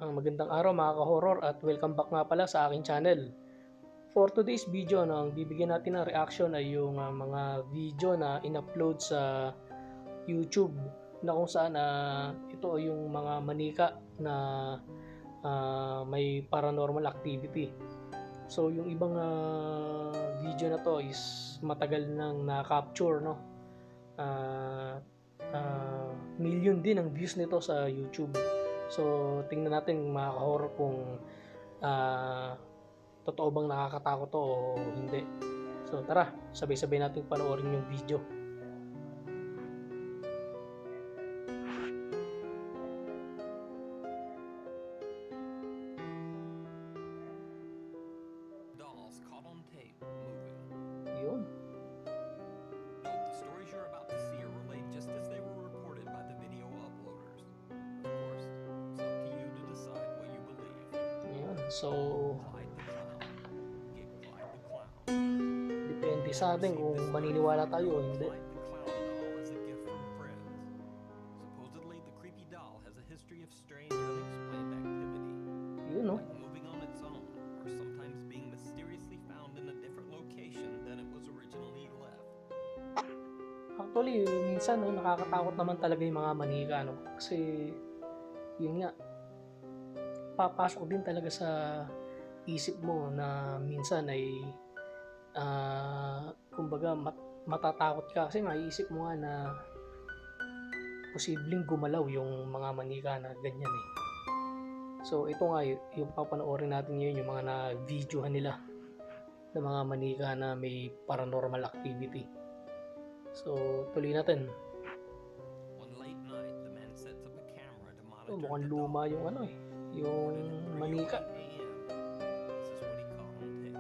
Magandang araw mga ka-horror at welcome back nga pala sa aking channel. For today's video, ang bibigyan natin ng reaction ay yung mga video na in-upload sa YouTube na kung saan ito ay yung mga manika na may paranormal activity. So yung ibang video na to is matagal nang na-capture, no? Million din ang views nito sa YouTube. So tingnan natin mga ka-horror kung totoo bang nakakatakot to o hindi. So tara, sabay-sabay natin panoorin yung video. Dolls caught on tape moving. Yun. Note, the stories you're about to see are relayed just as they were reported by the video uploaders. Of course, it's up to you to decide what you believe. Yun. So Clyde the Clown. Get Clyde the Clown. depende sa atin kung maniniwala tayo o hindi. Clyde the Clown doll is a gift from friends. Supposedly, the creepy doll has a history of strange, unexplained activity. Yun, no? Like moving on its own, or sometimes being mysteriously found in a different location than it was originally left. Actually, minsan no, nakakatakot naman talaga yung mga manika, no? Kasi yun nga, papasok din talaga sa isip mo na minsan ay kumbaga matatakot ka kasi maiisip mo nga na posibleng gumalaw yung mga manika na ganyan eh. So ito nga yung papanoorin natin ngayon, yung mga na-videohan nila ng mga manika na may paranormal activity. So tuloy natin. One late night, the man sets up a camera to monitor Mukhang the luma doll. yung yung manika. This is what he caught on tape.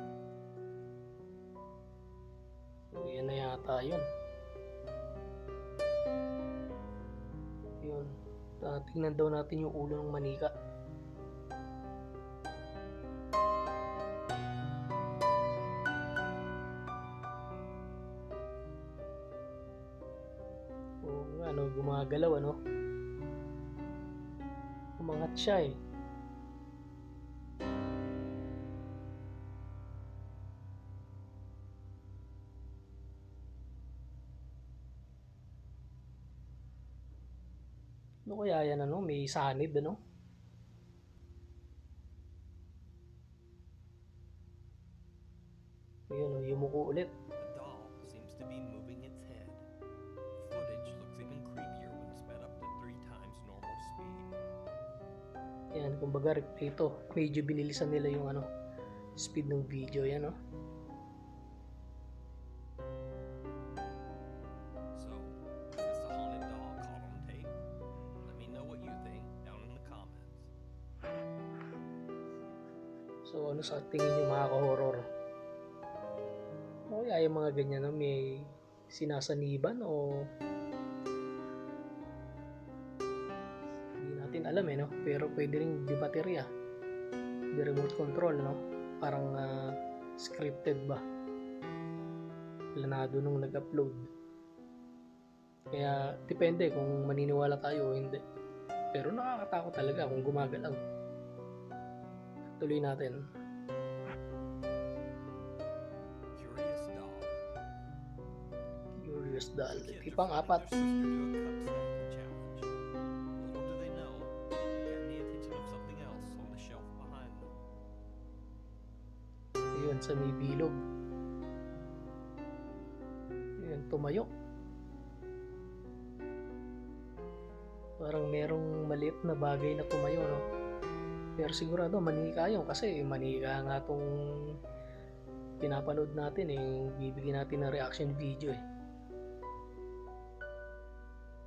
So yan na yata yun. Yun. Tingnan daw natin yung ulo ng manika. Oo nga, gumagalaw, umangat siya eh. Ano kaya yan, may sanib, Ayun, yumuko ulit. The doll seems to be moving its head. Footage looks even creepier when sped up to 3 times normal speed. Yan, kumbaga replay ito. Medyo binilisan nila yung speed ng video, yan, So, is this a haunted doll caught on tape? Let me know what you think down in the comments. So ano sa tingin nyo mga ka-horror? O kaya yung mga ganyan may sinasaniban o hindi natin alam pero pwede rin di baterya, di remote control, parang scripted ba, planado nung nag-upload. Kaya depende kung maniniwala tayo o hindi, pero nakakatakot talaga kung gumagalaw. Tuloy natin. Curious doll. Curious doll. Kids Tipang are apat. finding their sister do a cup stacking challenge. Little do they know, they got the attention of something else on the shelf behind them. Ayun, sa may bilog. Ayun, tumayo. Parang merong maliit na bagay na tumayo, Pero sigurado manika yun kasi manika nga tong pinapanood natin bibigyan natin ng reaction video eh.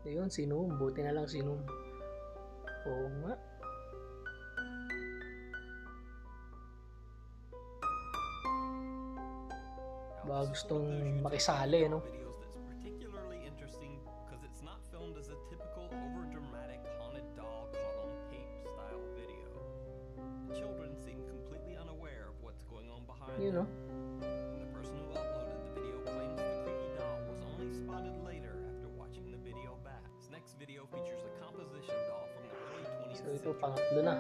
Ayun, sinum. Buti na lang sinum. Oo nga. Baka gustong makisali, Videos that's particularly interesting because it's not filmed as a typical overdramatic haunted doll caught on tape style video. The children seem completely unaware of what's going on behind them. The person who uploaded the video claims the creepy doll was only spotted later after watching the video back. This next video features a composition doll from the early 20th So ito century. pangatlo na.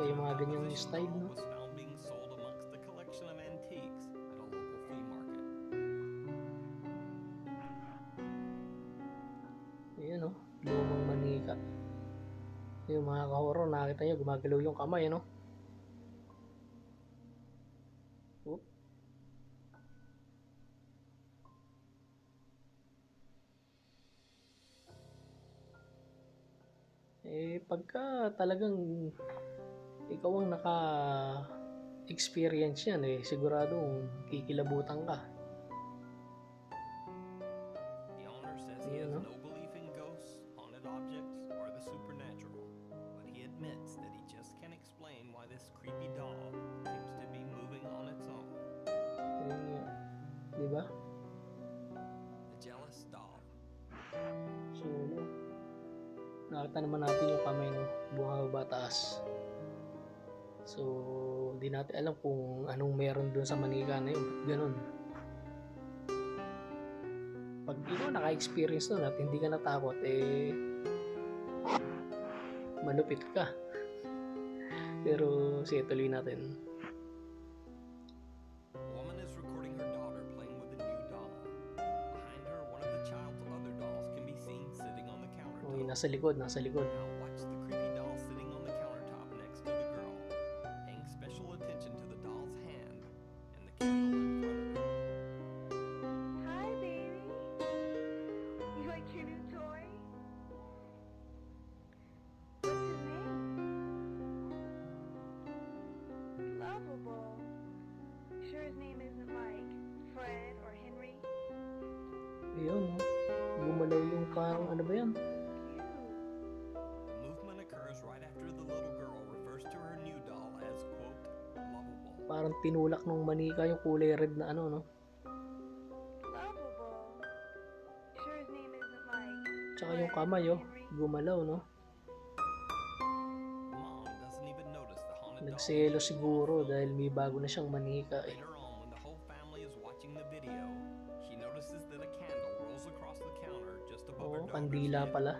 yung mga Another ganyang opposition style, doll no? was found being sold amongst the collection of antiques at a local flea market. Ayan, no? Lumang manika. Yung mga ka-horror, nakita nyo, gumagalaw yung kamay, no? Oop. Pagka talagang ikaw ang naka-experience yan, siguradong kikilabutan ka. The owner says he has Ayan, no? no belief in ghosts, haunted objects, or the supernatural, but he admits that he just can't explain why this creepy doll seems to be moving on its own. Ayan nga. Diba? The jealous doll. So, no? Nakita naman natin yung kamay, no? Bumababa taas. So, di natin alam kung anong meron dun sa manika na yun. Ba't ganun? Pag ikaw naka-experience nun at hindi ka natakot, malupit ka. Pero, sige, tuloy natin. A woman is recording her daughter playing with a new doll. Behind her, one of the child's other dolls can be seen sitting on the countertop. Okay, nasa likod. Now watch the creepy doll sitting on the countertop next to the girl, paying special attention to the doll's hand and the candle in front of it. Hi, baby. You like your new toy? What's his name? Lovable. Sure his name isn't like Fred or Henry? Ayun, no? Gumalaw yung parang, ano ba yan? Cute. The movement occurs right after the little girl refers to her new doll as, quote, lovable. Parang tinulak nung manika yung kulay red na ano, no? Lovable. Sure his name isn't like Tsaka yung Fred kamay, or oh. Henry? Gumalaw, no? Mom doesn't even notice the haunted doll. Nagselo siguro dahil may bago na siyang manika, Later on, when the whole family is watching the video, she notices that a candle rolls across the counter just above her Oo, daughter's kandila head. pala.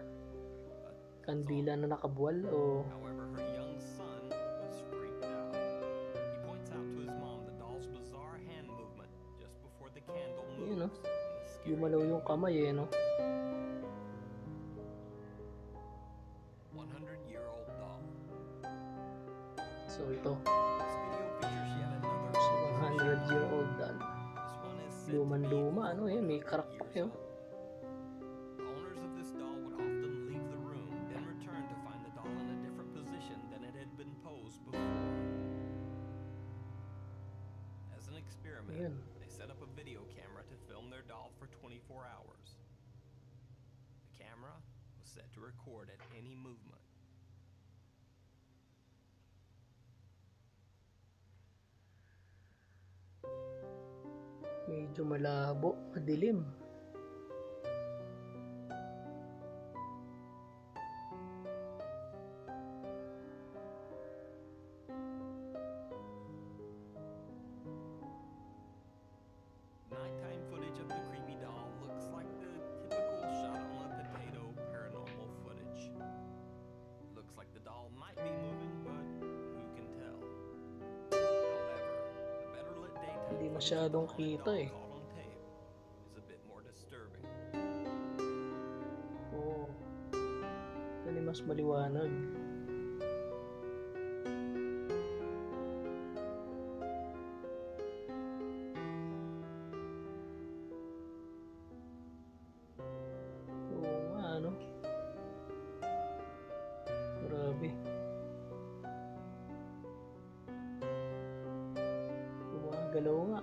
But that's Kandila all. na nakabuwal, o... However, her young son was freaked out. He points out to his mom the doll's bizarre hand movement just before the candle moves. Yun, no? in a scary Gumalaw yung video. kamay, no? 100-year-old doll. So, ito. This video features yet another So, organization 100-year-old doll. This one is said to be Luman-luma, ano, over may 100 crack pa, years yun. old. The owners of this doll would often leave the room, then return to find the doll in a different position than it had been posed before. As an experiment, Ayun. they set up a video camera to film their doll for 24 hours. The camera was set to record at any movement. Medyo malabo, madilim. Nighttime footage of the creepy doll looks like the typical shot on a potato paranormal footage. Looks like the doll might be moving, but who can tell? However, the better lit daytime Hindi footage masyadong of the haunted kita, doll eh. caught on tape is a bit more disturbing. Oo. Yan ay mas maliwanag. Oo nga, ano? Grabe. Gumagalaw nga.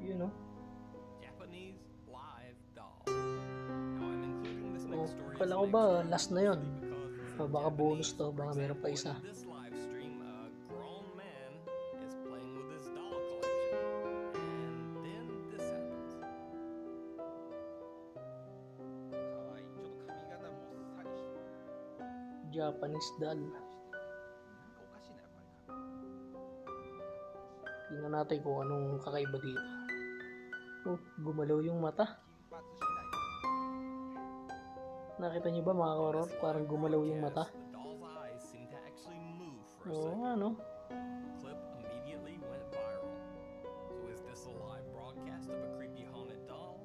Yun, no? Japanese live doll. Now I'm including this Oh, next story kala as ko an ba extra last na yun? mostly because it's in Baka bonus Japanese. to, For baka meron pa example, isa. in this live stream, a grown man is playing with his doll collection. And then this happens. 可愛いちょっと髪型もっさりしてる Japanese doll. なんかおかしいなやっぱり髪 Tingnan natin kung anong kakaiba dito. Oh, gumalaw yung mata. 金髪次第 Nakita niyo ba mga horror? This Parang live gumalaw yung mata. broadcast, the doll's eyes seemed to actually move for a Oo second. nga, no? Clip immediately went viral. So is this a live broadcast of a creepy haunted doll?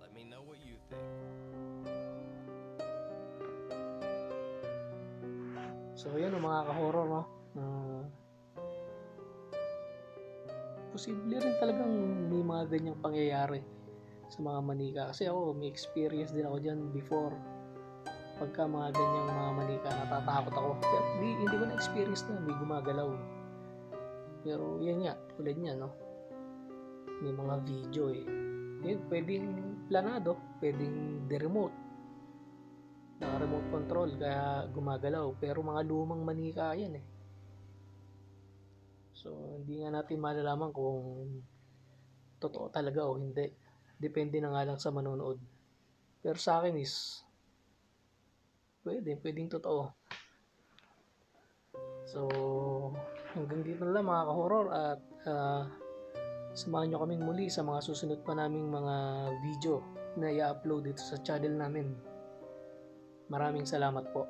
Let me know what you think. So, yun o mga ka-horror, no? Posible rin talagang may mga ganyang pangyayari sa mga manika. Kasi ako, may experience din ako dyan before. Pagka mga ganyang mga manika, natatakot ako. Pero hindi ko na-experience na may gumagalaw. Pero yan nga, tulad niya, no? May mga video eh. Yun, pwedeng planado, pwedeng de-remote. Naka-remote control, kaya gumagalaw. Pero mga lumang manika yan eh. So, hindi nga natin malalaman kung totoo talaga o hindi. Depende na nga lang sa manonood. Pero sa akin is, pwedeng totoo. So, hanggang dito na lang mga ka-horror at samahan nyo kaming muli sa mga susunod pa naming mga video na i-upload dito sa channel namin. Maraming salamat po.